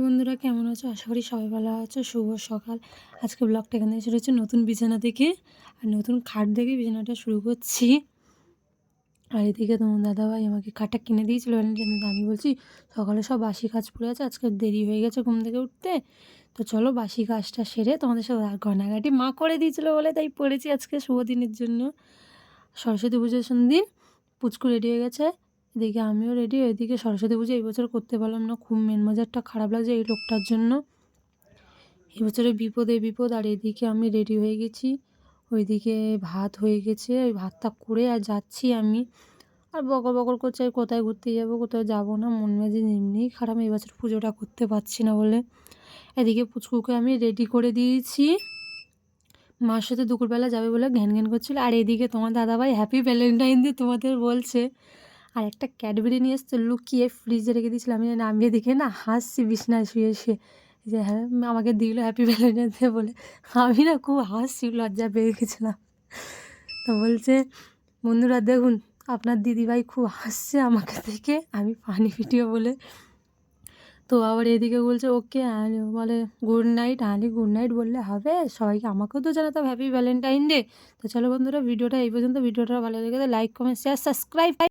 বন্ধুরা, কেমন আছো? আশা করি সবাই ভালো আছো। শুভ সকাল। আজকে ব্লগটা এখান থেকে শুরু হচ্ছে নতুন বিছানা থেকে আর নতুন খাট দেখে বিছানাটা শুরু করছি। আর এদিকে তোমার দাদাভাই আমাকে খাটটা কিনে দিয়েছিল ভ্যালেন্টাইন, আমি বলছি সকালে সব বাসি কাজ পড়ে আছে, আজকে দেরি হয়ে গেছে ঘুম থেকে উঠতে, তো চলো বাসি কাজটা সেরে তোমাদের সাথে গয়নাগাটি মা করে দিয়েছিলো বলে তাই পড়েছি আজকে শুভ দিনের জন্য। সরস্বতী পুজোর দিন পুচকু রেডি হয়ে গেছে, এদিকে আমিও রেডি। এদিকে সরস্বতী পুজো এই বছর করতে পারলাম না, খুব মেন বাজারটা খারাপ লাগছে এই লোকটার জন্য। এই বছরে বিপদে বিপদ। আর এদিকে আমি রেডি হয়ে গেছি, ওইদিকে ভাত হয়ে গেছে, ওই ভাতটা করে আর যাচ্ছি আমি। আর বকর বকর করছে কোথায় ঘুরতে যাবো, কোথাও যাবো না, মন মেজাজ এমনিই খারাপ, এই বছর পুজোটা করতে পারছি না বলে। এদিকে পুচকুকে আমি রেডি করে দিয়েছি, মার সাথে দুপুরবেলা যাবে বলে ঘ্যান ঘ্যান করছিল। আর এদিকে তোমার দাদাভাই হ্যাপি ভ্যালেন্টাইন ডে তোমাদের বলছে, আর একটা ক্যাডবেরি নিয়ে এসছে লুকিয়ে ফ্রিজে রেখে দিয়েছিলাম আমি, আমি এদিকে না হাসছি বিছনায় শুয়ে শুয়ে যে হ্যাঁ আমাকে দিল হ্যাপি ভ্যালেন্টাইন ডে বলে। আমি না খুব হাসছি, লজ্জা পেয়ে গেছিলাম। তো বলছে বন্ধুরা দেখুন আপনার দিদিভাই খুব হাসছে আমাকে দেখে, আমি ফানি ভিডিও বলে। তো আবার এদিকে বলছে ওকে, বলে গুড নাইট। আলি গুড নাইট বললে হবে, সবাইকে আমাকেও তো জানাতে হ্যাপি ভ্যালেন্টাইন ডে। তো চলো বন্ধুরা, ভিডিওটা এই পর্যন্ত। ভিডিওটা ভালো লেগে লাইক কমেন্ট শেয়ার সাবস্ক্রাইব।